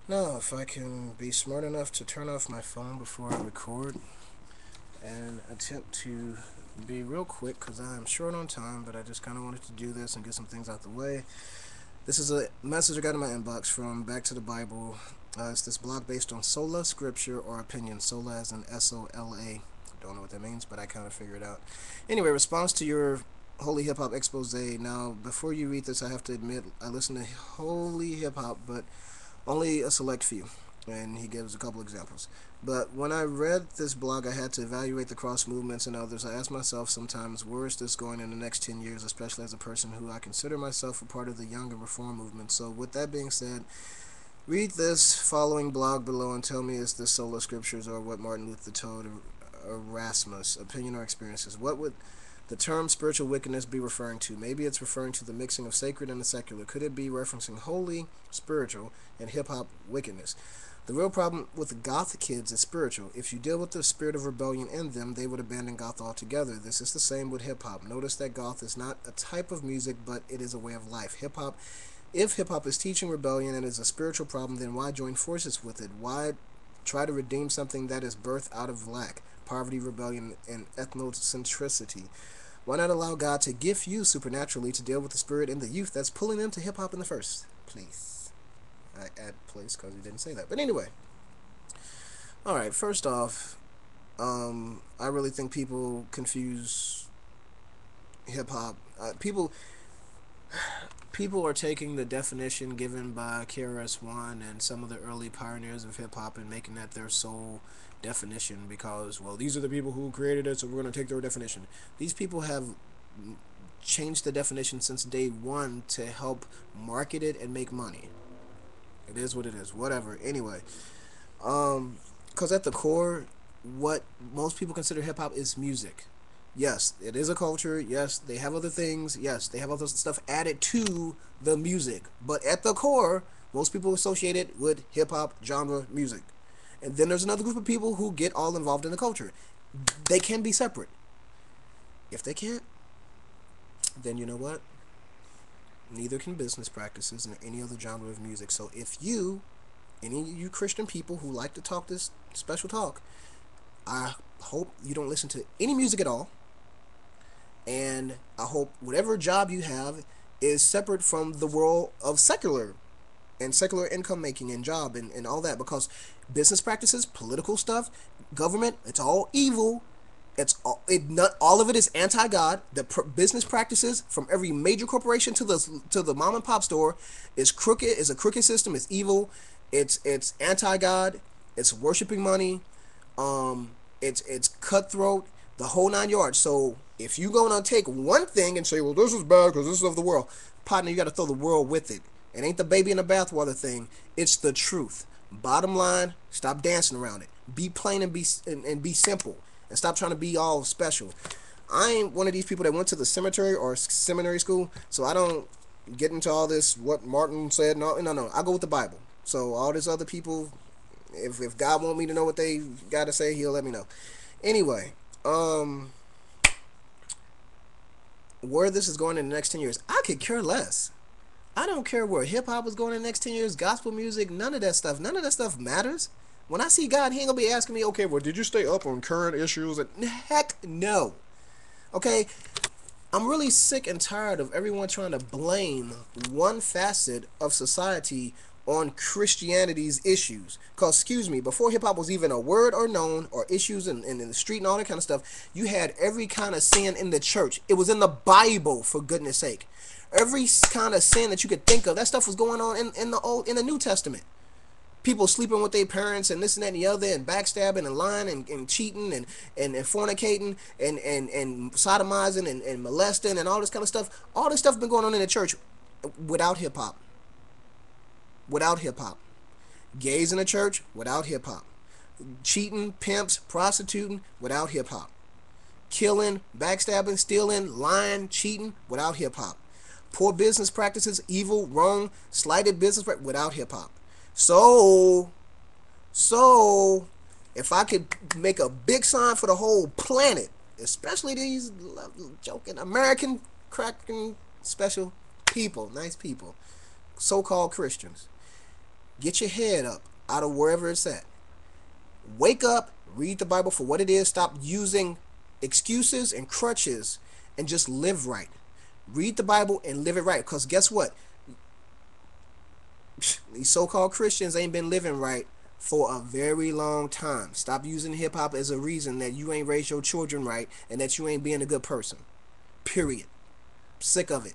Now, if I can be smart enough to turn off my phone before I record and attempt to be real quick because I'm short on time, but I just kind of wanted to do this and get some things out the way. This is a message I got in my inbox from Back to the Bible. It's this blog based on sola, scripture, or opinion. Sola as in SOLA. Don't know what that means, but I kind of figured it out. Anyway, response to your Holy Hip Hop expose. Now, before you read this, I have to admit I listen to Holy Hip Hop, but only a select few, and he gives a couple examples. But when I read this blog, I had to evaluate the cross movements and others. I asked myself sometimes, where is this going in the next 10 years, especially as a person who I consider myself a part of the young and reform movement. So, with that being said, read this following blog below and tell me is this sola scriptures or what Martin Luther told Erasmus, opinion or experiences. What would the term spiritual wickedness be referring to? Maybe it's referring to the mixing of sacred and the secular. Could it be referencing holy, spiritual, and hip hop wickedness? The real problem with the goth kids is spiritual. If you deal with the spirit of rebellion in them, they would abandon goth altogether. This is the same with hip hop. Notice that goth is not a type of music, but it is a way of life. If hip hop is teaching rebellion and is a spiritual problem, then why join forces with it? Why try to redeem something that is birthed out of lack, poverty, rebellion, and ethnocentricity? Why not allow God to gift you supernaturally to deal with the spirit in the youth that's pulling them to hip hop in the first place? I add place because he didn't say that. But anyway, all right. First off, I really think people confuse hip hop. People are taking the definition given by KRS-One and some of the early pioneers of hip hop and making that their sole definition because, well, these are the people who created it, so we're going to take their definition. These people have changed the definition since day one to help market it and make money. It is what it is. Whatever. Anyway, because at the core, what most people consider hip hop is music. Yes, it is a culture. Yes, they have other things. Yes, they have other stuff added to the music. But at the core, most people associate it with hip hop genre music. And then there's another group of people who get all involved in the culture. They can be separate. If they can't, then you know what? Neither can business practices and any other genre of music. So if any of you Christian people who like to talk this special talk, I hope you don't listen to any music at all. And I hope whatever job you have is separate from the world of secular income making and job and all that, because business practices, political stuff, government, it's all evil. Not all of it is anti-God. The business practices from every major corporation to the mom and pop store is crooked. Is a crooked system. It's evil. It's anti-God. It's worshiping money. It's cutthroat. The whole nine yards. So if you gonna take one thing and say, well, this is bad because this is of the world, partner, you got to throw the world with it. It ain't the baby in the bathwater thing. It's the truth. Bottom line, stop dancing around it. Be plain and be simple, and stop trying to be all special. I ain't one of these people that went to the cemetery or seminary school, so I don't get into all this what Martin said. No, no, no. I go with the Bible. So all these other people, if God want me to know what they got to say, He'll let me know. Anyway, where this is going in the next 10 years, I could care less. I don't care where hip hop is going in the next 10 years, gospel music, none of that stuff. None of that stuff matters. When I see God, He ain't gonna be asking me, okay, well, did you stay up on current issues? And heck no. Okay, I'm really sick and tired of everyone trying to blame one facet of society on Christianity's issues. Because, excuse me, before hip hop was even a word or known, or issues in the street and all that kind of stuff, you had every kind of sin in the church. It was in the Bible, for goodness sake. Every kind of sin that you could think of, that stuff was going on in the New Testament. People sleeping with their parents and this and that and the other, and backstabbing and lying and cheating and fornicating and sodomizing and molesting and all this kind of stuff. All this stuff been going on in the church without hip hop. Without hip hop. Gays in the church without hip hop. Cheating, pimps, prostituting without hip hop. Killing, backstabbing, stealing, lying, cheating without hip hop. Poor business practices, evil, wrong, slighted business without hip hop. So, so, if I could make a big sign for the whole planet, especially these joking American cracking special people, nice people, so-called Christians, Get your head up out of wherever it's at. Wake up, read the Bible for what it is. Stop using excuses and crutches and just live right. Read the Bible and live it right. Because guess what? These so-called Christians ain't been living right for a very long time. Stop using hip hop as a reason that you ain't raised your children right and that you ain't being a good person. Period. Sick of it.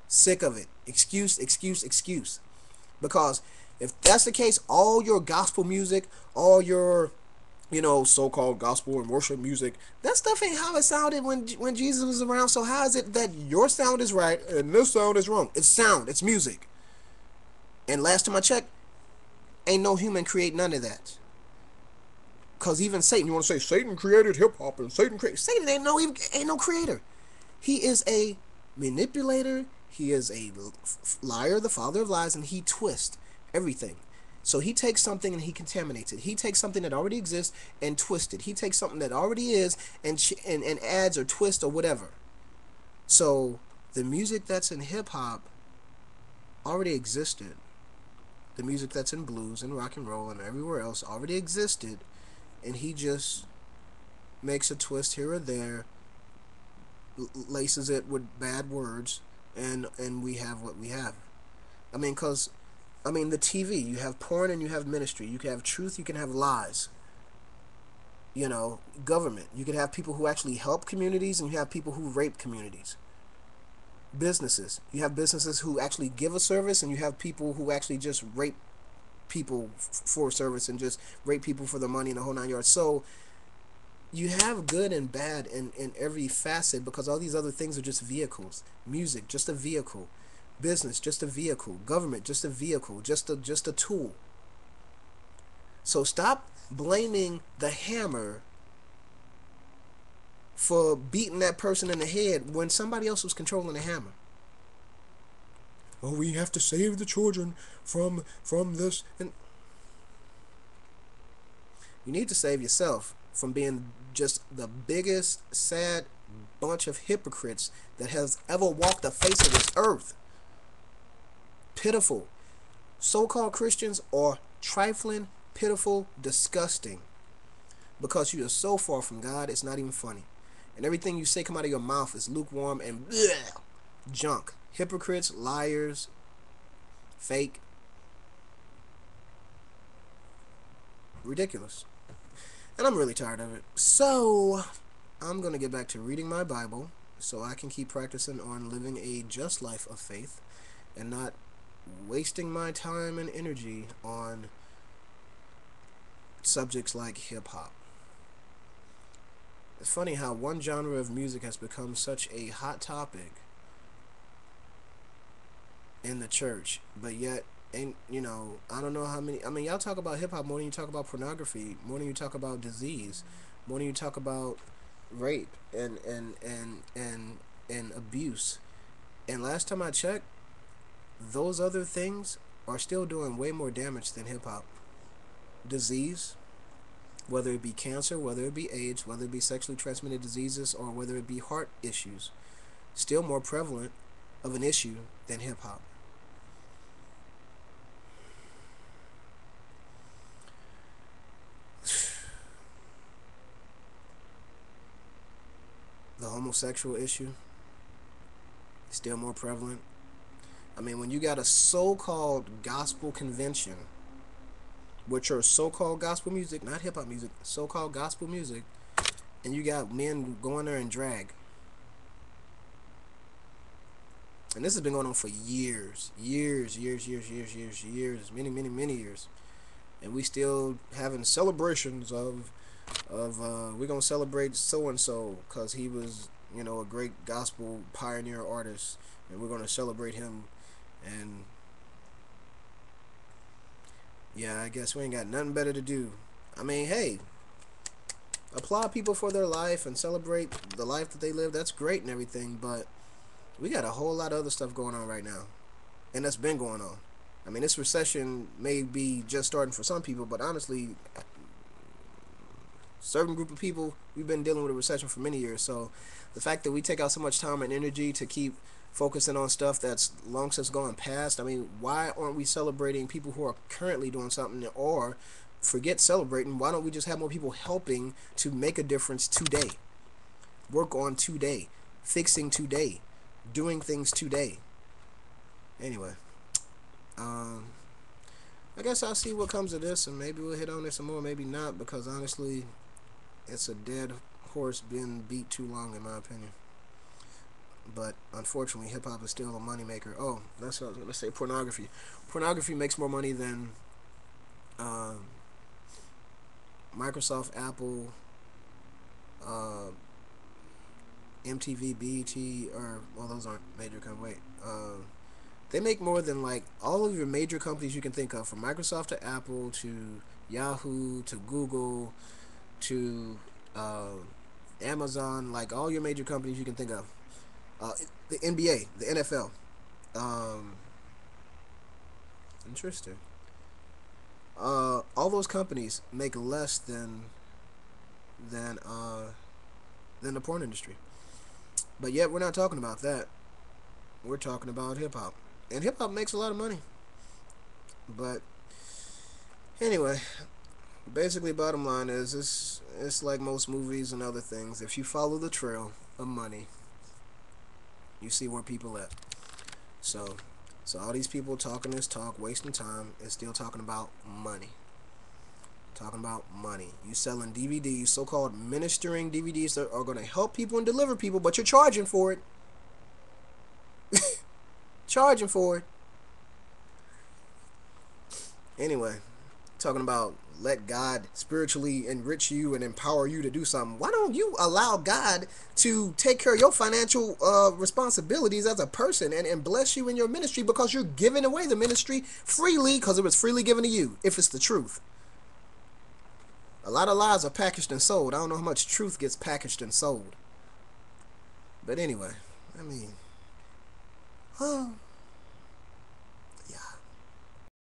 Sick of it. Excuse, excuse, excuse. Because if that's the case, all your gospel music, all your so-called gospel and worship music, that stuff ain't how it sounded when Jesus was around. So how is it that your sound is right and this sound is wrong? It's sound. It's music. And last time I checked, ain't no human create none of that. Cause even Satan, you want to say Satan created hip hop and Satan ain't no creator. He is a manipulator. He is a liar, the father of lies, and he twists everything. So he takes something and he contaminates it. He takes something that already exists and twists it. He takes something that already is and adds or twists or whatever. So the music that's in hip hop already existed. The music that's in blues and rock and roll and everywhere else already existed, and he just makes a twist here or there, laces it with bad words, and we have what we have. I mean, the TV, you have porn and you have ministry. You can have truth, you can have lies. Government. You can have people who actually help communities, and you have people who rape communities. Businesses. You have businesses who actually give a service, and you have people who actually just rape people for service and just rape people for the money and the whole nine yards. So you have good and bad in every facet, because all these other things are just vehicles. Music, just a vehicle. Business, just a vehicle. Government, just a vehicle. Just a tool. So stop blaming the hammer for beating that person in the head when somebody else was controlling the hammer. Oh, we have to save the children from this, and you need to save yourself from being just the biggest sad bunch of hypocrites that has ever walked the face of this earth. Pitiful. So-called Christians are trifling, pitiful, disgusting, because you are so far from God, it's not even funny. And everything you say come out of your mouth is lukewarm and bleh, junk. Hypocrites, liars, fake, ridiculous. And I'm really tired of it. So I'm going to get back to reading my Bible so I can keep practicing on living a just life of faith and not wasting my time and energy on subjects like hip-hop. It's funny how one genre of music has become such a hot topic in the church, but yet ain't, I don't know how many. I mean, y'all talk about hip hop more than you talk about pornography, more than you talk about disease, more than you talk about rape and abuse. And last time I checked, those other things are still doing way more damage than hip hop. Disease, whether it be cancer, whether it be AIDS, whether it be sexually transmitted diseases, or whether it be heart issues, still more prevalent of an issue than hip hop. The homosexual issue, still more prevalent. I mean, when you got a so-called gospel convention, which are so-called gospel music, not hip-hop music, so-called gospel music, and you got men going there in drag. And this has been going on for years, many years. And we still having celebrations of we're gonna celebrate so and so because he was a great gospel pioneer artist, and we're gonna celebrate him. And yeah, I guess we ain't got nothing better to do. I mean, hey, applaud people for their life and celebrate the life that they live. That's great and everything, but we got a whole lot of other stuff going on right now, and that's been going on. I mean, this recession may be just starting for some people, but honestly, certain group of people, we've been dealing with a recession for many years. So the fact that we take out so much time and energy to keep focusing on stuff that's long since gone past. I mean, why aren't we celebrating people who are currently doing something? Or forget celebrating, why don't we just have more people helping to make a difference today? Work on today, fixing today, doing things today. Anyway, um, I guess I'll see what comes of this, and maybe we'll hit on this some more, maybe not, because honestly, it's a dead horse being beat too long, in my opinion. But unfortunately, hip hop is still a moneymaker. Oh, let's say pornography. Pornography makes more money than uh, Microsoft, Apple, uh, MTV, BET, or well, those aren't major companies. Wait, they make more than like all of your major companies you can think of, from Microsoft to Apple to Yahoo to Google to uh, Amazon, like all your major companies you can think of. Uh, the NBA, the NFL. Um, Interesting. All those companies make less than uh, than the porn industry. But yet we're not talking about that. We're talking about hip hop, and hip hop makes a lot of money. But anyway, basically, bottom line is it's like most movies and other things. If you follow the trail of money, you see where people at. So, so all these people talking this talk, wasting time, is still talking about money. Talking about money. You selling DVDs, so-called ministering DVDs that are going to help people and deliver people, but you're charging for it. Charging for it. Anyway, talking about let God spiritually enrich you and empower you to do something. Why don't you allow God to take care of your financial responsibilities as a person and bless you in your ministry, because you're giving away the ministry freely because it was freely given to you, if it's the truth. A lot of lies are packaged and sold. I don't know how much truth gets packaged and sold. But anyway, I mean,